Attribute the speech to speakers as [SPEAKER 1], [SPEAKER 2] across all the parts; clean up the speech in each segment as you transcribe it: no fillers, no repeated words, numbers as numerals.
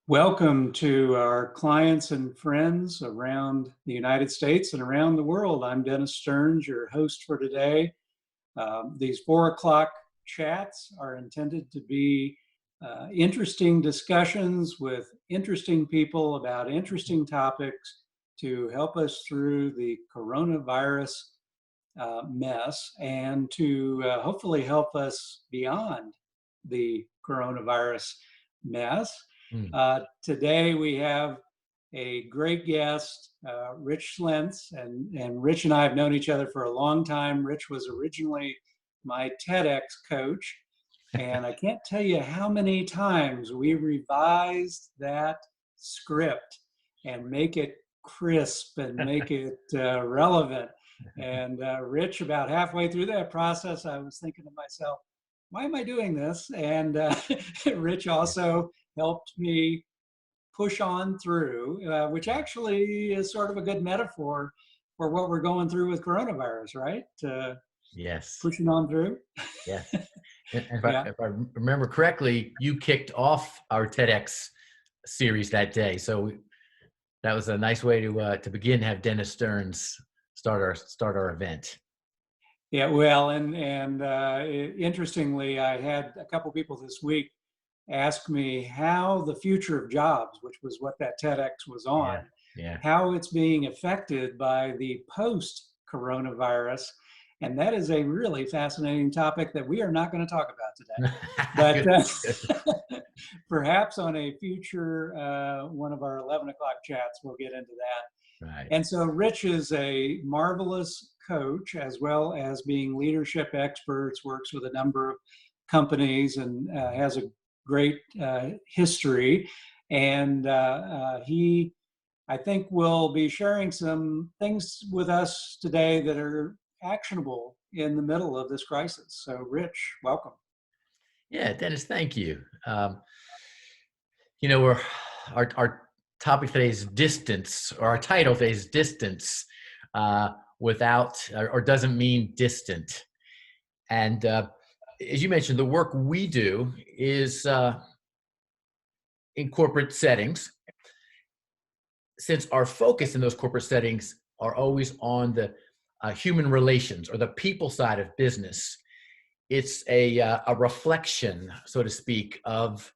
[SPEAKER 1] Welcome to our clients and friends around the United States and around the world. I'm Dennis Stearns, your host for today. These 4 o'clock chats are intended to be interesting discussions with interesting people about interesting topics to help us through the coronavirus mess and to hopefully help us beyond the coronavirus mess. Today we have a great guest, Rich Schlentz, and Rich and I have known each other for a long time. Rich was originally my TEDx coach, and I can't tell you how many times we revised that script and make it crisp and make it relevant. And Rich, about halfway through that process, I was thinking to myself, why am I doing this? And Rich also helped me push on through, which actually is sort of a good metaphor for what we're going through with coronavirus, right?
[SPEAKER 2] Yes.
[SPEAKER 1] Pushing on through.
[SPEAKER 2] Yes. If I remember correctly, you kicked off our TEDx series that day. So that was a nice way to begin, have Dennis Stearns start our event.
[SPEAKER 1] Yeah, well, and interestingly, I had a couple people this week ask me how the future of jobs, which was what that TEDx was on, how it's being affected by the post-coronavirus. And that is a really fascinating topic that we are not going to talk about today. But perhaps on a future one of our 11 o'clock chats, we'll get into that.
[SPEAKER 2] Right.
[SPEAKER 1] And so Rich is a marvelous coach, as well as being leadership experts, works with a number of companies and has a great history. And he, I think, will be sharing some things with us today that are actionable in the middle of this crisis. So Rich, welcome.
[SPEAKER 2] Yeah, Dennis, thank you. Our topic today is distance, or our title today is distance without, or doesn't mean distant. And as you mentioned, the work we do is in corporate settings. Since our focus in those corporate settings are always on the human relations or the people side of business, it's a reflection, so to speak, of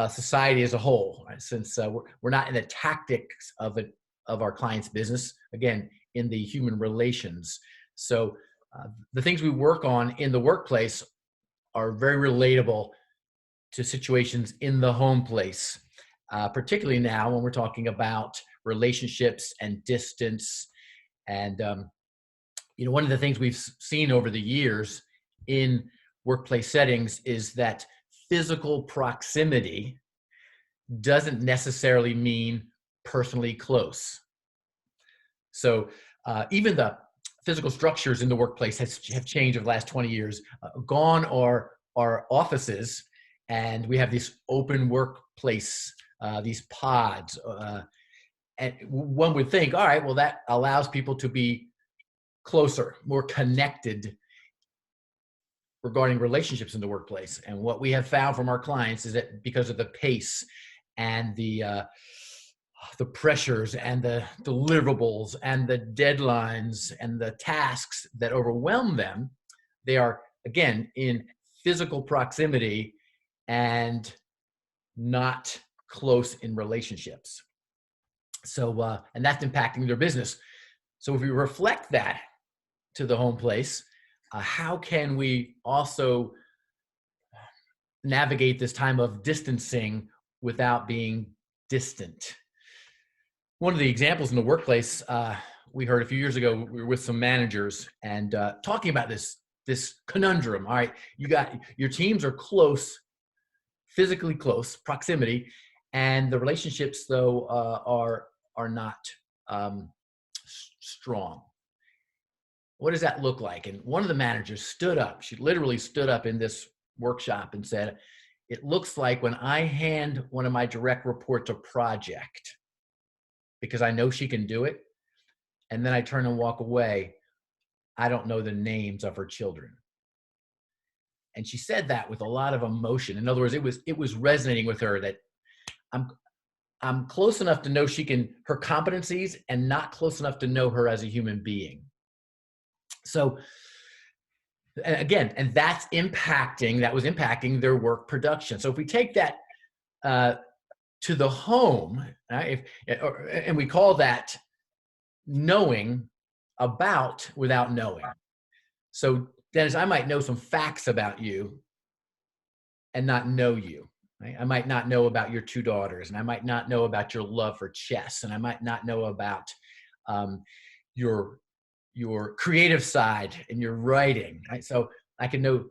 [SPEAKER 2] society as a whole. Right? Since we're not in the tactics of our client's business, again, in the human relations. So the things we work on in the workplace are very relatable to situations in the home place, particularly now when we're talking about relationships and distance. And one of the things we've seen over the years in workplace settings is that physical proximity doesn't necessarily mean personally close. So even the physical structures in the workplace have changed over the last 20 years. Gone are offices, and we have this open workplace, these pods. And one would think, all right, well, that allows people to be closer, more connected regarding relationships in the workplace. And what we have found from our clients is that because of the pace and the pressures and the deliverables and the deadlines and the tasks that overwhelm them, they are, again, in physical proximity and not close in relationships. So, and that's impacting their business. So if we reflect that to the home place, how can we also navigate this time of distancing without being distant? One of the examples in the workplace we heard a few years ago, we were with some managers and talking about this conundrum. All right, your teams are close, physically close, proximity, and the relationships though are not strong. What does that look like? And one of the managers stood up. She literally stood up in this workshop and said, "It looks like when I hand one of my direct reports a project, because I know she can do it, and then I turn and walk away, I don't know the names of her children." And she said that with a lot of emotion. In other words, it was resonating with her that I'm close enough to know her competencies, and not close enough to know her as a human being. So, and again, and that was impacting their work production. So if we take that to the home, and we call that knowing about without knowing. So Dennis, I might know some facts about you and not know you. Right? I might not know about your two daughters, and I might not know about your love for chess, and I might not know about your creative side and your writing. Right? So I can know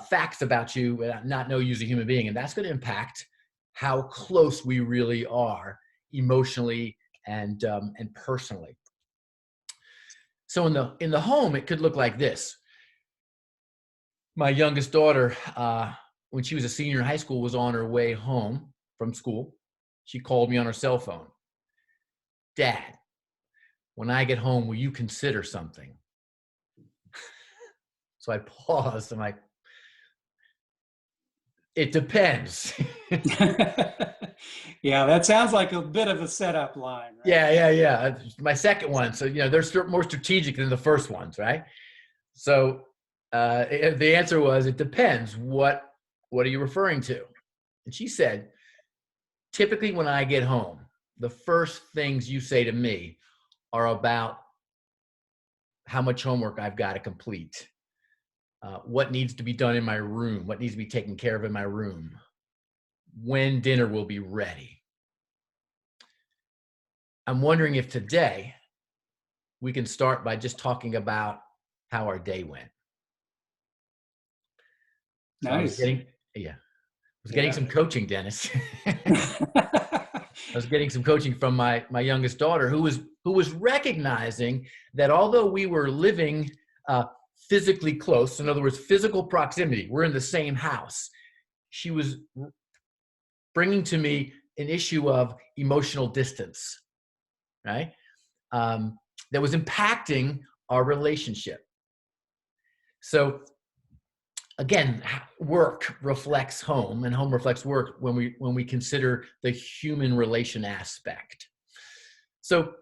[SPEAKER 2] facts about you and not know you as a human being, and that's going to impact how close we really are emotionally and personally. So in the home, it could look like this. My youngest daughter, when she was a senior in high school, was on her way home from school. She called me on her cell phone. Dad, when I get home, will you consider something? So I paused. I'm like, it depends.
[SPEAKER 1] Yeah, that sounds like a bit of a setup line, right?
[SPEAKER 2] Yeah. My second one. So, they're more strategic than the first ones, right? So the answer was, it depends. What are you referring to? And she said, typically when I get home, the first things you say to me are about how much homework I've got to complete, what needs to be done in my room, what needs to be taken care of in my room, when dinner will be ready. I'm wondering if today we can start by just talking about how our day went. So
[SPEAKER 1] Nice.
[SPEAKER 2] I was getting some coaching, Dennis. I was getting some coaching from my youngest daughter, who was recognizing that although we were living physically close, in other words, physical proximity, we're in the same house, she was bringing to me an issue of emotional distance, right? That was impacting our relationship. So again, work reflects home, and home reflects work when we consider the human relation aspect. So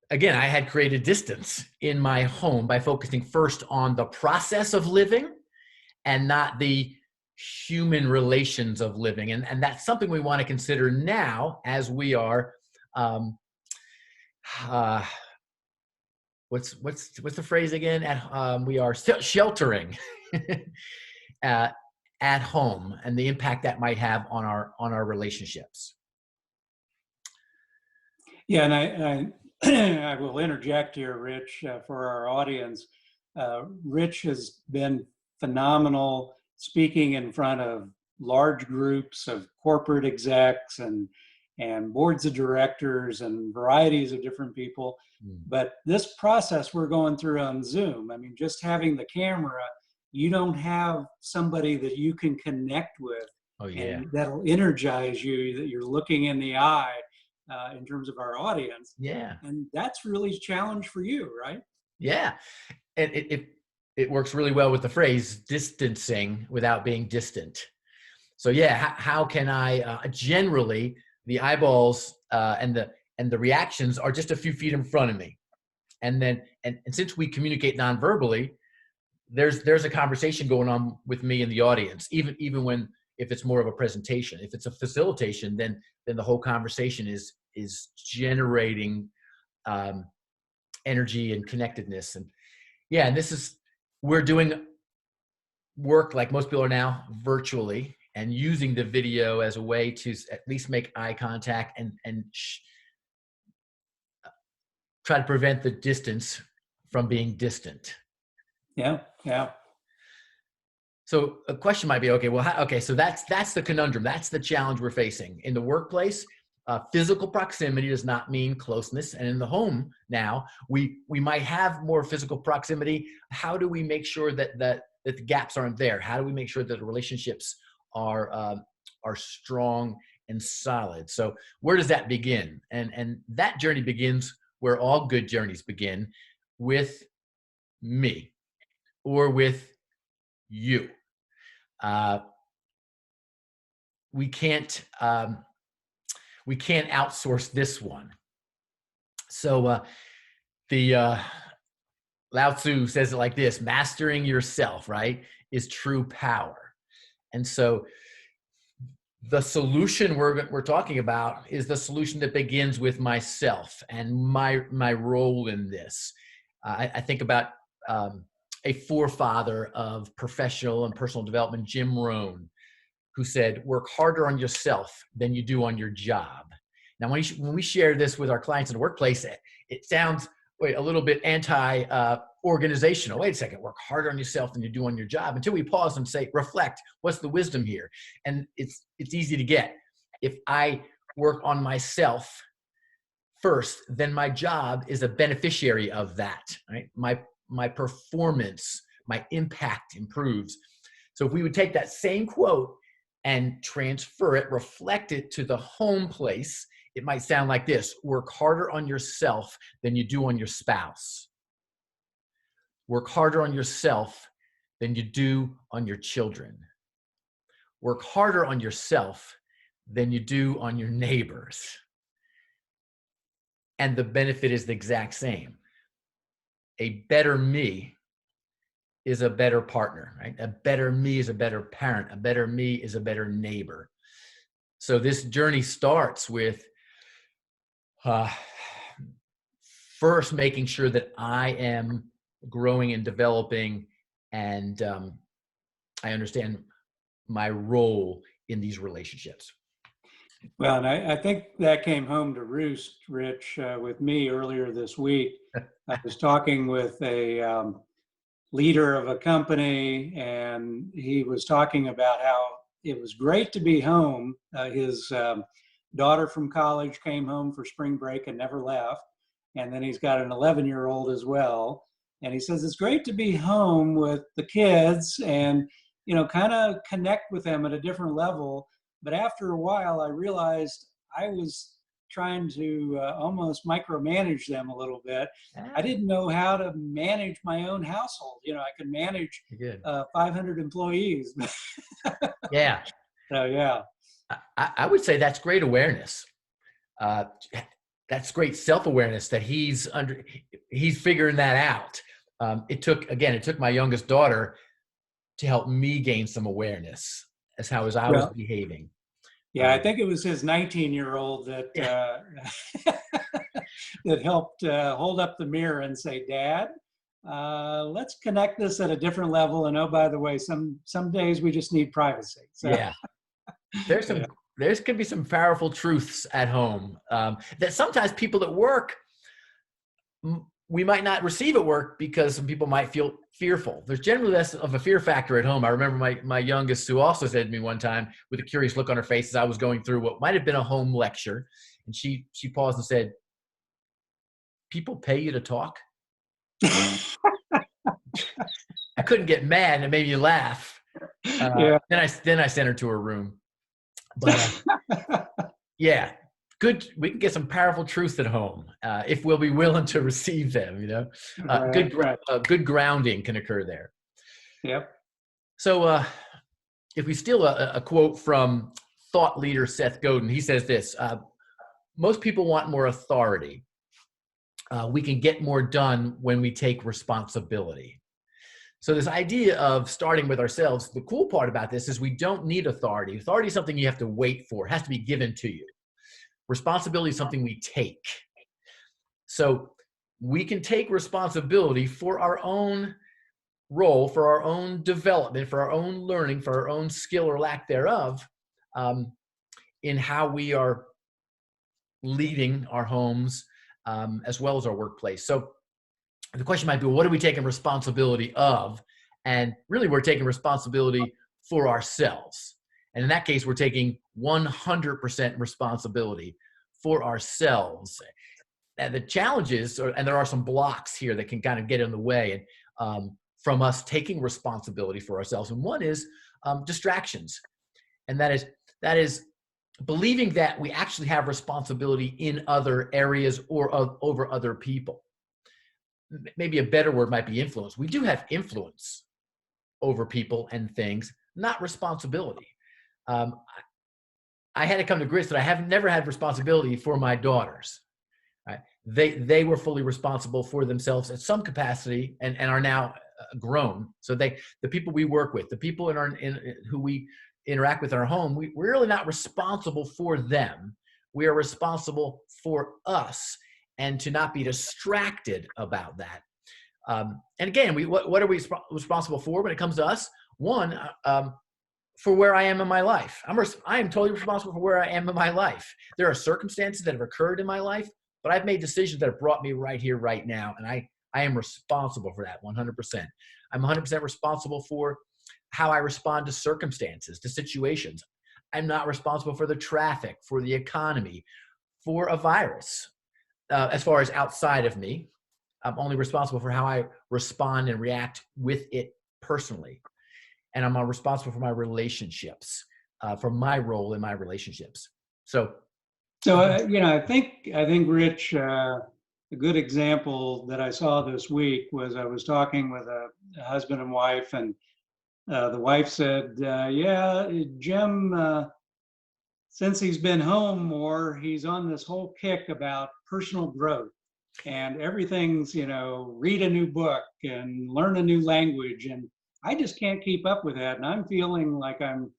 [SPEAKER 2] again, I had created distance in my home by focusing first on the process of living and not the human relations of living. And that's something we want to consider now as we are what's the phrase again? We are sheltering at home, and the impact that might have on our relationships.
[SPEAKER 1] Yeah, and I will interject here, Rich, for our audience. Rich has been phenomenal speaking in front of large groups of corporate execs and boards of directors and varieties of different people. But this process we're going through on Zoom, I mean, just having the camera, you don't have somebody that you can connect with.
[SPEAKER 2] Oh, yeah.
[SPEAKER 1] And that'll energize you, that you're looking in the eye in terms of our audience.
[SPEAKER 2] Yeah.
[SPEAKER 1] And that's really a challenge for you, right?
[SPEAKER 2] Yeah. And it works really well with the phrase distancing without being distant. So yeah, how can I generally the eyeballs and the reactions are just a few feet in front of me, and then and since we communicate non-verbally, there's a conversation going on with me and the audience, even when if it's more of a presentation. If it's a facilitation, then the whole conversation is generating energy and connectedness. And yeah, and we're doing work like most people are now virtually, and using the video as a way to at least make eye contact and try to prevent the distance from being distant.
[SPEAKER 1] Yeah.
[SPEAKER 2] So a question might be, okay, so that's the conundrum. That's the challenge we're facing in the workplace. Physical proximity does not mean closeness, and in the home now, we might have more physical proximity. How do we make sure that the gaps aren't there? How do we make sure that the relationships are strong and solid? So where does that begin? And that journey begins where all good journeys begin, with me or with you. We we can't outsource this one. So the Lao Tzu says it like this: mastering yourself, right, is true power. And so the solution we're talking about is the solution that begins with myself and my role in this. I think about a forefather of professional and personal development, Jim Rohn, who said, work harder on yourself than you do on your job. Now, when we share this with our clients in the workplace, it sounds a little bit anti-organizational. Wait a second, work harder on yourself than you do on your job, until we pause and say, reflect, what's the wisdom here? And it's easy to get. If I work on myself first, then my job is a beneficiary of that, right? My performance, my impact improves. So if we would take that same quote and transfer it, reflect it to the home place, it might sound like this: work harder on yourself than you do on your spouse. Work harder on yourself than you do on your children. Work harder on yourself than you do on your neighbors. And the benefit is the exact same. A better me is a better partner, right? A better me is a better parent. A better me is a better neighbor. So this journey starts with first making sure that I am growing and developing, and I understand my role in these relationships.
[SPEAKER 1] Well, and I think that came home to roost, Rich, with me earlier this week. I was talking with a leader of a company, and he was talking about how it was great to be home. His daughter from college came home for spring break and never left. And then he's got an 11-year-old as well. And he says, it's great to be home with the kids and, you know, kind of connect with them at a different level. But after a while, I realized I was trying to almost micromanage them a little bit. I didn't know how to manage my own household. You know, I could manage 500 employees.
[SPEAKER 2] Yeah.
[SPEAKER 1] So, yeah.
[SPEAKER 2] I would say that's great awareness. That's great self-awareness that he's figuring that out. It took my youngest daughter to help me gain some awareness as I was behaving.
[SPEAKER 1] Yeah, I think it was his 19-year-old that that helped hold up the mirror and say, Dad, let's connect this at a different level. And oh, by the way, some days we just need privacy. So.
[SPEAKER 2] Yeah. There's could be some powerful truths at home that sometimes people at work, we might not receive at work because some people might feel fearful. There's generally less of a fear factor at home. I remember my youngest, who also said to me one time with a curious look on her face as I was going through what might have been a home lecture, and she paused and said, "People pay you to talk?" I couldn't get mad, and it made me laugh. Then I sent her to her room. But yeah, good. We can get some powerful truths at home if we'll be willing to receive them. You know, good grounding can occur there.
[SPEAKER 1] Yep.
[SPEAKER 2] So if we steal a quote from thought leader Seth Godin, he says this: most people want more authority. We can get more done when we take responsibility. So this idea of starting with ourselves, the cool part about this is we don't need authority. Authority is something you have to wait for. It has to be given to you. Responsibility is something we take. So we can take responsibility for our own role, for our own development, for our own learning, for our own skill or lack thereof, in how we are leading our homes as well as our workplace. So the question might be, what are we taking responsibility of? And really, we're taking responsibility for ourselves. And in that case, we're taking 100% responsibility for ourselves. And the challenge is, and there are some blocks here that can kind of get in the way from us taking responsibility for ourselves. And one is distractions. And that is believing that we actually have responsibility in other areas or over other people. Maybe a better word might be influence. We do have influence over people and things, not responsibility. I had to come to grips that I have never had responsibility for my daughters. Right? They were fully responsible for themselves at some capacity and are now grown. So the people we work with, the people who we interact with in our home, we're really not responsible for them. We are responsible for us, and to not be distracted about that. And again, what are we responsible for when it comes to us? One, for where I am in my life. I am totally responsible for where I am in my life. There are circumstances that have occurred in my life, but I've made decisions that have brought me right here, right now. And I am responsible for that 100%. I'm 100% responsible for how I respond to circumstances, to situations. I'm not responsible for the traffic, for the economy, for a virus. As far as outside of me, I'm only responsible for how I respond and react with it personally. And I'm responsible for my relationships, for my role in my relationships. So,
[SPEAKER 1] I think Rich, a good example that I saw this week was I was talking with a husband and wife, and the wife said, "Yeah, Jim, since he's been home more, he's on this whole kick about personal growth, and everything's read a new book and learn a new language, and I just can't keep up with that, and I'm feeling like I'm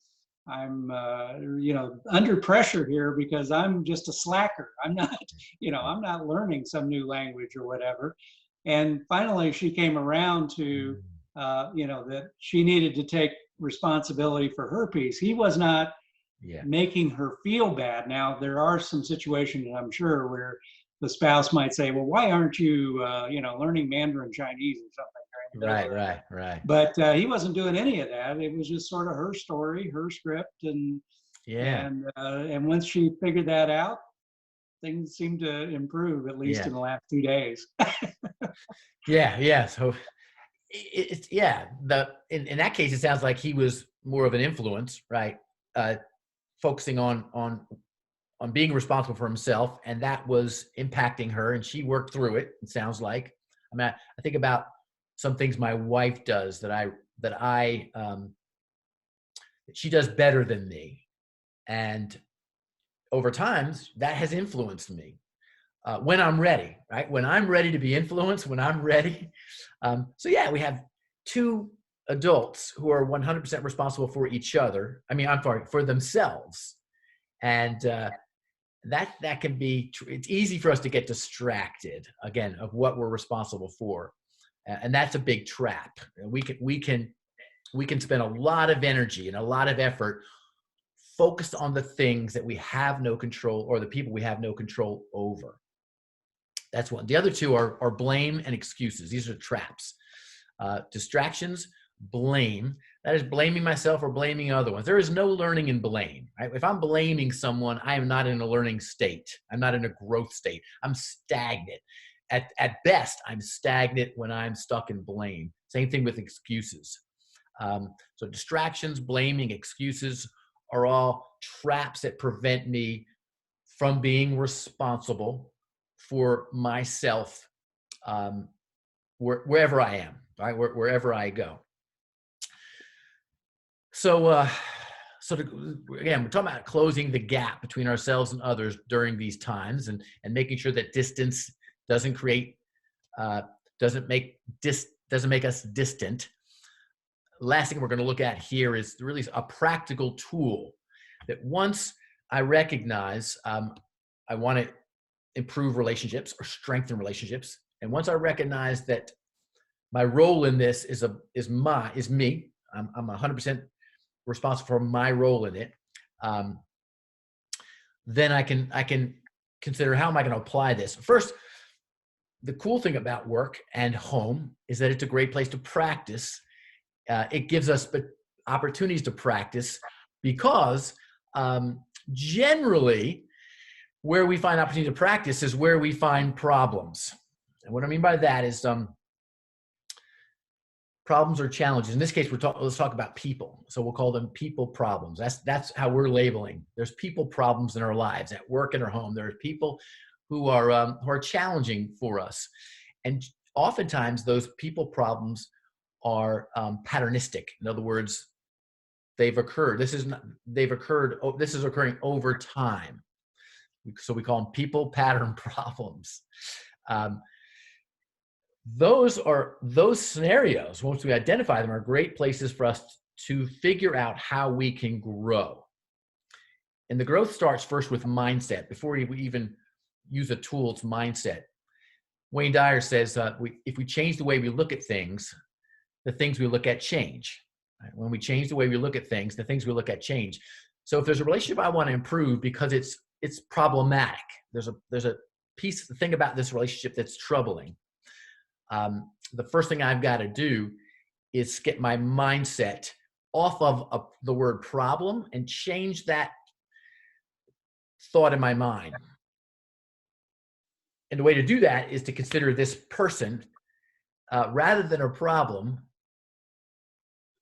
[SPEAKER 1] under pressure here because I'm just a slacker. I'm not I'm not learning some new language or whatever." And finally she came around to that she needed to take responsibility for her piece. He was not making her feel bad. Now there are some situations, I'm sure, where the spouse might say, "Well, why aren't you learning Mandarin Chinese or something?"
[SPEAKER 2] Right.
[SPEAKER 1] But he wasn't doing any of that. It was just sort of her story, her script, and once she figured that out, things seemed to improve, at least in the last 2 days.
[SPEAKER 2] So it's in that case, it sounds like he was more of an influence, right? Focusing on being responsible for himself, and that was impacting her, and she worked through it. It sounds like. I think about some things my wife does that she does better than me, and over time that has influenced me when I'm ready, right? When I'm ready to be influenced, when I'm ready. We have two adults who are 100% responsible for each other. For themselves, and that can be. It's easy for us to get distracted again of what we're responsible for. And that's a big trap. We can spend a lot of energy and a lot of effort focused on the things that we have no control, or the people we have no control over. That's one. The other two are blame and excuses. These are traps. Distractions, blame. That is blaming myself or blaming other ones. There is no learning in blame. Right? If I'm blaming someone, I am not in a learning state. I'm not in a growth state. I'm stagnant. At best, I'm stagnant when I'm stuck in blame. Same thing with excuses. So distractions, blaming, excuses are all traps that prevent me from being responsible for myself wherever I am, right? Wherever I go. So again, we're talking about closing the gap between ourselves and others during these times, and making sure that distance doesn't make us distant. Last thing we're going to look at here is really a practical tool that once I recognize I want to improve relationships or strengthen relationships, and once I recognize that my role in this is me, I'm 100% responsible for my role in it. Then I can consider, how am I going to apply this? First, the cool thing about work and home is that it's a great place to practice. It gives us opportunities to practice, because generally where we find opportunity to practice is where we find problems. And what I mean by that is problems or challenges. In this case, let's talk about people. So we'll call them people problems. That's how we're labeling. There's people problems in our lives, at work and our home. There are people who are challenging for us, and oftentimes those people problems are patternistic. In other words, they've occurred. This is occurring over time. So we call them people pattern problems. Those scenarios, once we identify them, are great places for us to figure out how we can grow. And the growth starts first with mindset. Before we even use a tool, it's mindset. Wayne Dyer says, if we change the way we look at things, the things we look at change. Right? When we change the way we look at things, the things we look at change. So if there's a relationship I want to improve because it's problematic, there's a thing about this relationship that's troubling. The first thing I've got to do is get my mindset off of the word problem and change that thought in my mind. And the way to do that is to consider this person, rather than a problem,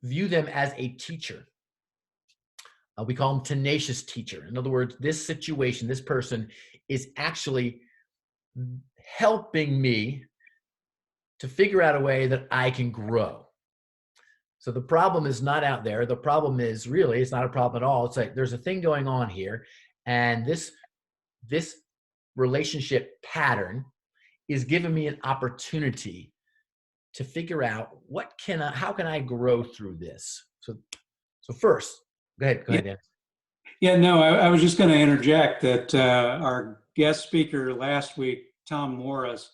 [SPEAKER 2] view them as a teacher. We call them tenacious teacher. In other words, this situation, this person is actually helping me to figure out a way that I can grow. So the problem is not out there. The problem is really, it's not a problem at all. It's like there's a thing going on here, and this relationship pattern is giving me an opportunity to figure out how can I grow through this. So first, go ahead, Dan.
[SPEAKER 1] Yeah, no, I was just going to interject that our guest speaker last week, Tom Morris,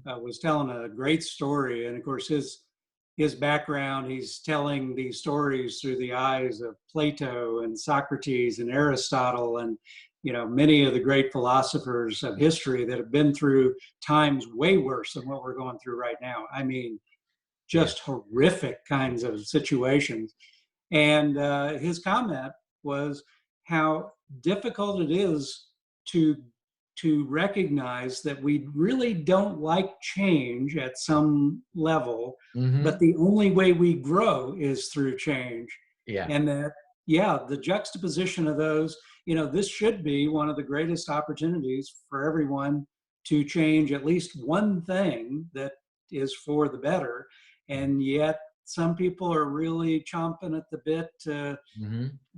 [SPEAKER 1] was telling a great story. And of course, his background, he's telling these stories through the eyes of Plato and Socrates and Aristotle and, many of the great philosophers of history that have been through times way worse than what we're going through right now. I mean, just horrific kinds of situations. And his comment was how difficult it is to recognize that we really don't like change at some level, but the only way we grow is through change.
[SPEAKER 2] Yeah.
[SPEAKER 1] And that, the juxtaposition of those, this should be one of the greatest opportunities for everyone to change at least one thing that is for the better. And yet some people are really chomping at the bit to,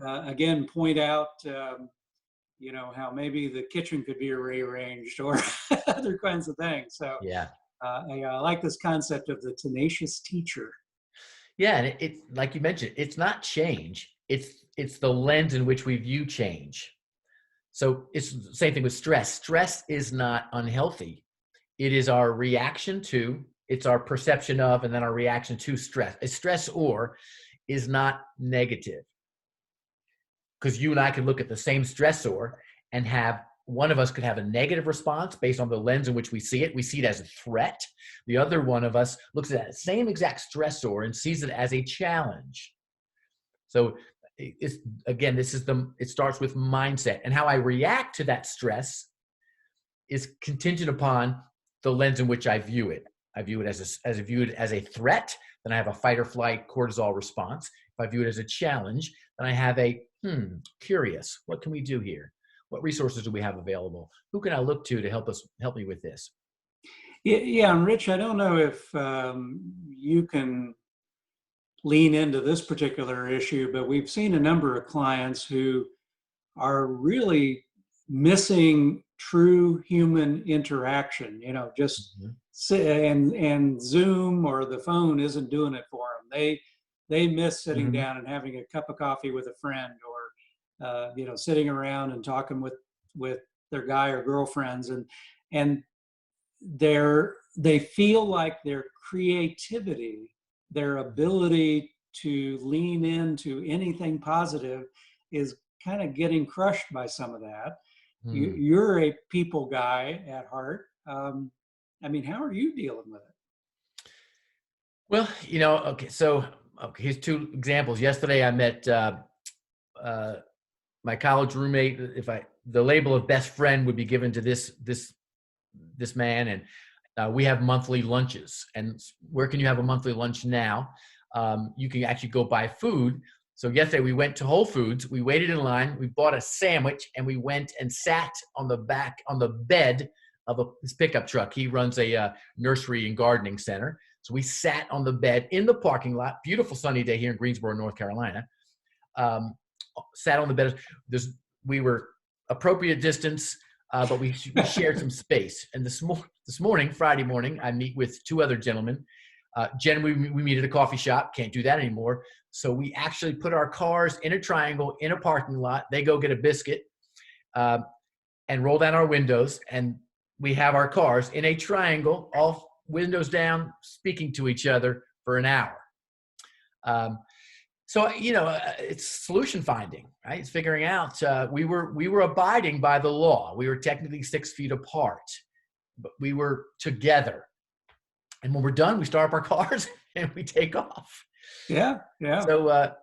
[SPEAKER 1] again, point out, how maybe the kitchen could be rearranged or other kinds of things. So I like this concept of the tenacious teacher.
[SPEAKER 2] Yeah, and it's like you mentioned, it's not change. It's the lens in which we view change. So it's the same thing with stress. Stress is not unhealthy. It is our reaction to, it's our perception of, and then our reaction to stress. A stressor is not negative. Because you and I could look at the same stressor and one of us could have a negative response based on the lens in which we see it. We see it as a threat. The other one of us looks at that same exact stressor and sees it as a challenge. So it starts with mindset, and how I react to that stress is contingent upon the lens in which I view it. I view it as a threat, then I have a fight or flight cortisol response. If I view it as a challenge, then I have a curious. What can we do here? What resources do we have available? Who can I look to help me with this?
[SPEAKER 1] Yeah, and Rich, I don't know if you can lean into this particular issue, but we've seen a number of clients who are really missing true human interaction. Just sit and Zoom or the phone isn't doing it for them. They miss sitting down and having a cup of coffee with a friend, or sitting around and talking with their guy or girlfriends, and they feel like their creativity, their ability to lean into anything positive is kind of getting crushed by some of that. You're a people guy at heart. How are you dealing with it?
[SPEAKER 2] Well, so here's two examples. Yesterday I met my college roommate. The label of best friend would be given to this man, and we have monthly lunches. And where can you have a monthly lunch now? You can actually go buy food. So yesterday we went to Whole Foods. We waited in line. We bought a sandwich, and we went and sat on the bed of his pickup truck. He runs a nursery and gardening center. So we sat on the bed in the parking lot. Beautiful sunny day here in Greensboro, North Carolina. sat on the bed. We were appropriate distance, but we shared some space. And this morning, Friday morning, I meet with two other gentlemen. Generally, we meet at a coffee shop. Can't do that anymore. So we actually put our cars in a triangle in a parking lot. They go get a biscuit and roll down our windows. And we have our cars in a triangle, all windows down, speaking to each other for an hour. So, it's solution finding, right? It's figuring out, we were abiding by the law. We were technically 6 feet apart, but we were together. And when we're done, we start up our cars and we take off.
[SPEAKER 1] Yeah. Yeah.
[SPEAKER 2] So,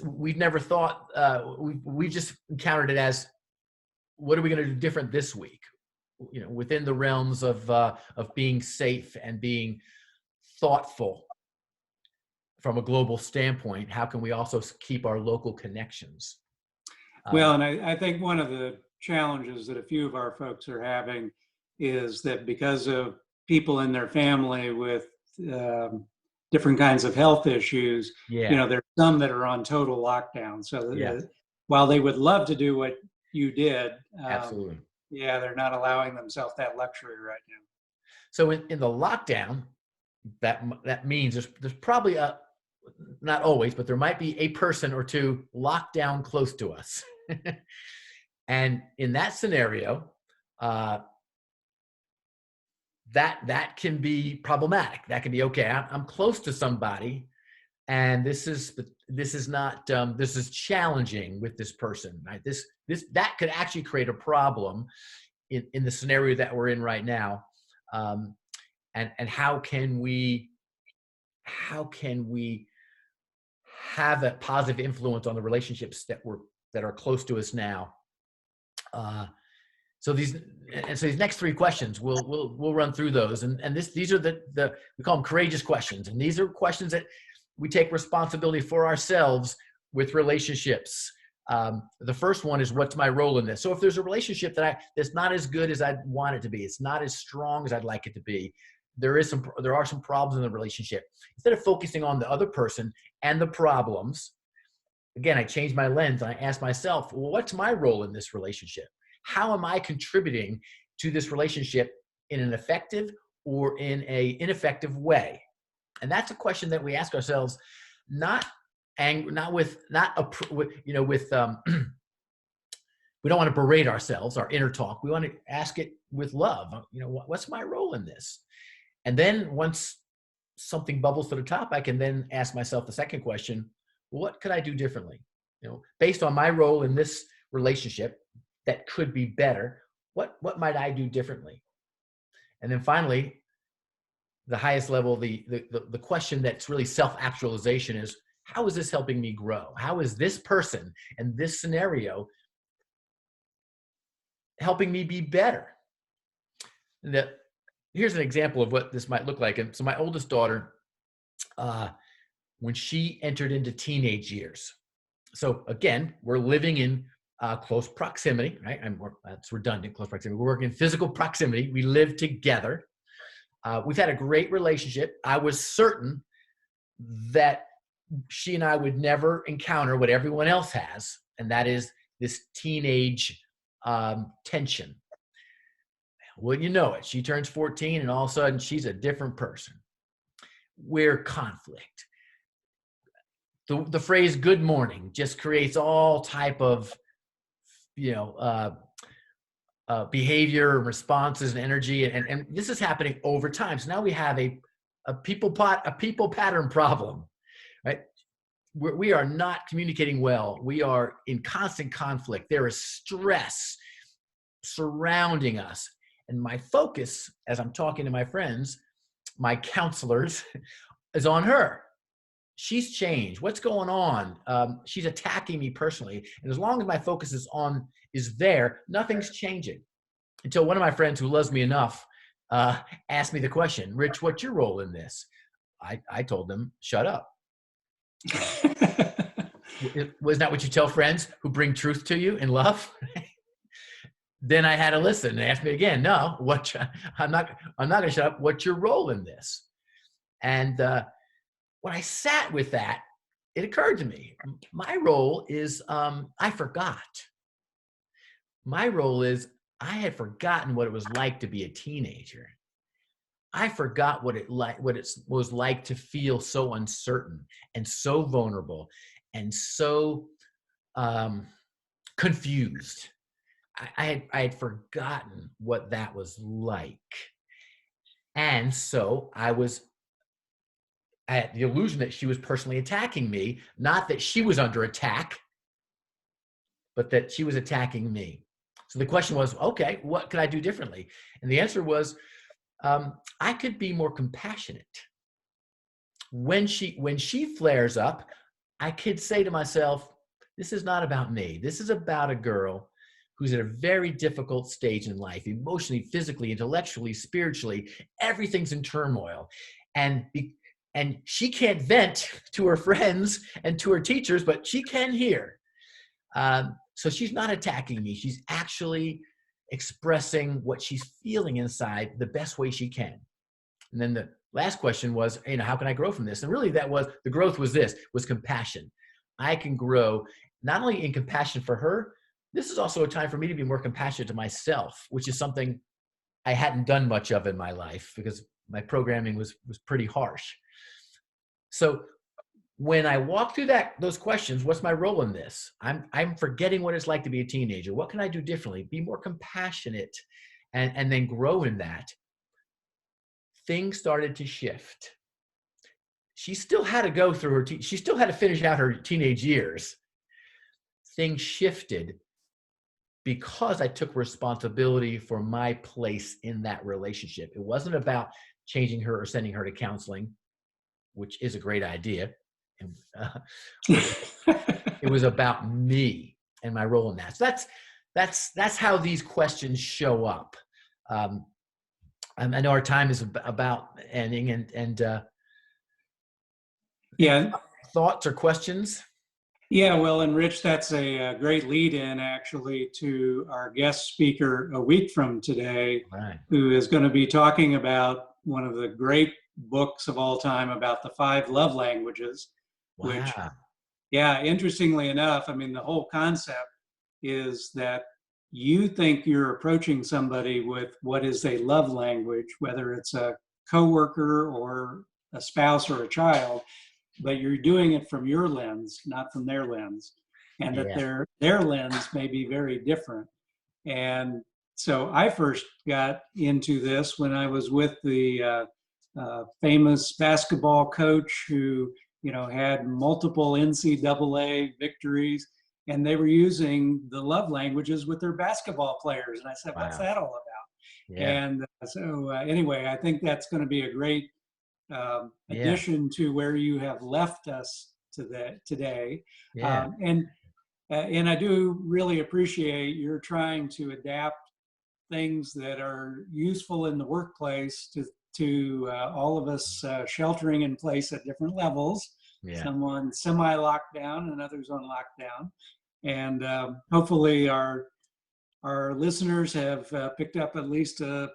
[SPEAKER 2] we've never thought, we've just encountered it as, what are we going to do different this week? Within the realms of being safe and being thoughtful from a global standpoint, how can we also keep our local connections?
[SPEAKER 1] Well, and I think one of the challenges that a few of our folks are having is that because of people in their family with different kinds of health issues, there's some that are on total lockdown. So while they would love to do what you did,
[SPEAKER 2] absolutely,
[SPEAKER 1] they're not allowing themselves that luxury right now.
[SPEAKER 2] So in the lockdown, that means there's probably not always, but there might be a person or two locked down close to us. And in that scenario, that can be problematic. That can be, okay, I'm close to somebody, and this is challenging with this person, right? That could actually create a problem in the scenario that we're in right now. And how can we have a positive influence on the relationships that are close to us now? So these next three questions, we'll run through those, and these are the we call them courageous questions, and these are questions that we take responsibility for ourselves with relationships. The first one is, what's my role in this? So if there's a relationship that's not as good as I'd want it to be, it's not as strong as I'd like it to be, there are some problems in the relationship. Instead of focusing on the other person and the problems, again, I change my lens. I ask myself, well, what's my role in this relationship? How am I contributing to this relationship in an effective or in an ineffective way? And that's a question that we ask ourselves, we don't want to berate ourselves, our inner talk. We want to ask it with love. What's my role in this? And then once something bubbles to the top, I can then ask myself the second question, what could I do differently? Based on my role in this relationship that could be better, what might I do differently? And then finally, the highest level, the question that's really self-actualization is, how is this helping me grow? How is this person and this scenario helping me be better? Here's an example of what this might look like. And so my oldest daughter, when she entered into teenage years, so again, we're living in close proximity, right? That's redundant, close proximity. We're working in physical proximity. We live together. We've had a great relationship. I was certain that she and I would never encounter what everyone else has, and that is this teenage tension. Wouldn't you know it? She turns 14, and all of a sudden, she's a different person. We're conflict. The phrase "good morning" just creates all type of behavior, responses, and energy, and this is happening over time. So now we have a people pattern problem, right? We are not communicating well. We are in constant conflict. There is stress surrounding us, and my focus, as I'm talking to my friends, my counselors, is on her. She's changed. What's going on? She's attacking me personally. And as long as my focus is there, nothing's changing. Until one of my friends who loves me enough asked me the question, Rich, what's your role in this? I told them, shut up. Wasn't that what you tell friends who bring truth to you in love? Then I had to listen and ask me again, no, I'm not going to shut up. What's your role in this? And when I sat with that, it occurred to me, my role is I forgot. My role is I had forgotten what it was like to be a teenager. I forgot what it was like to feel so uncertain and so vulnerable and so confused. I had forgotten what that was like. And so I had the illusion that she was personally attacking me, not that she was under attack, but that she was attacking me. So the question was, okay, what could I do differently? And the answer was, I could be more compassionate. When she flares up, I could say to myself, this is not about me. This is about a girl who's at a very difficult stage in life, emotionally, physically, intellectually, spiritually. Everything's in turmoil. And she can't vent to her friends and to her teachers, but she can hear. So she's not attacking me. She's actually expressing what she's feeling inside the best way she can. And then the last question was, how can I grow from this? And really the growth was compassion. I can grow not only in compassion for her, this is also a time for me to be more compassionate to myself, which is something I hadn't done much of in my life because my programming was pretty harsh. So when I walk through those questions, what's my role in this? I'm forgetting what it's like to be a teenager. What can I do differently? Be more compassionate and then grow in that. Things started to shift. She still had to go through she still had to finish out her teenage years. Things shifted because I took responsibility for my place in that relationship. It wasn't about changing her or sending her to counseling, which is a great idea. And, it was about me and my role in that. So that's how these questions show up. I know our time is about ending, and
[SPEAKER 1] yeah,
[SPEAKER 2] thoughts or questions?
[SPEAKER 1] Yeah, well, and Rich, that's a great lead in actually to our guest speaker a week from today,
[SPEAKER 2] Right.
[SPEAKER 1] who is going to be talking about one of the great books of all time about the 5 love languages,
[SPEAKER 2] Wow.
[SPEAKER 1] which, yeah, interestingly enough, I mean, the whole concept is that you think you're approaching somebody with what is a love language, whether it's a coworker or a spouse or a child, but you're doing it from your lens, not from their lens, and that their lens may be very different. And so I first got into this when I was with the famous basketball coach who, had multiple NCAA victories, and they were using the love languages with their basketball players. And I said, what's that all about?
[SPEAKER 2] Yeah.
[SPEAKER 1] And so anyway, I think that's going to be a great addition to where you have left us today.
[SPEAKER 2] Yeah.
[SPEAKER 1] And I do really appreciate you're trying to adapt things that are useful in the workplace to all of us sheltering in place at different levels.
[SPEAKER 2] Yeah.
[SPEAKER 1] Someone semi-lockdown and others on lockdown. And hopefully our listeners have picked up at least a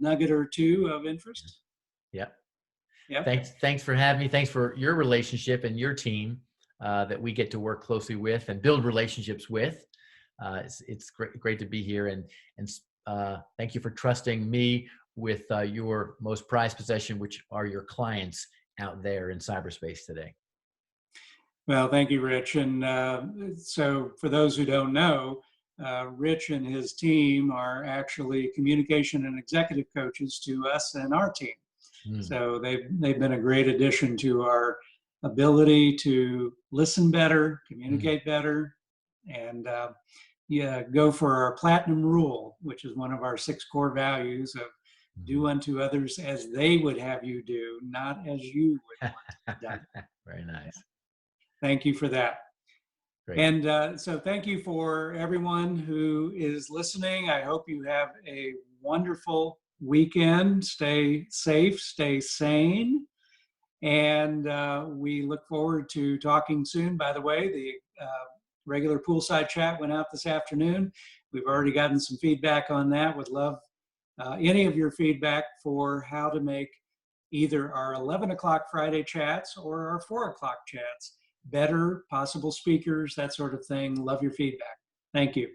[SPEAKER 1] nugget or two of interest.
[SPEAKER 2] Yep.
[SPEAKER 1] Yeah.
[SPEAKER 2] Thanks for having me. Thanks for your relationship and your team that we get to work closely with and build relationships with. It's great to be here, and thank you for trusting me with your most prized possession, which are your clients out there in cyberspace today.
[SPEAKER 1] Well, thank you, Rich. And so for those who don't know, Rich and his team are actually communication and executive coaches to us and our team. So they've been a great addition to our ability to listen better, communicate better, and go for our platinum rule, which is one of our 6 core values of do unto others as they would have you do, not as you would want done.
[SPEAKER 2] Very nice.
[SPEAKER 1] Thank you for that.
[SPEAKER 2] Great.
[SPEAKER 1] And so thank you for everyone who is listening. I hope you have a wonderful weekend. Stay safe, stay sane. And we look forward to talking soon. By the way, the regular poolside chat went out this afternoon. We've already gotten some feedback on that. Would love any of your feedback for how to make either our 11 o'clock Friday chats or our 4 o'clock chats better, possible speakers, that sort of thing. Love your feedback. Thank you.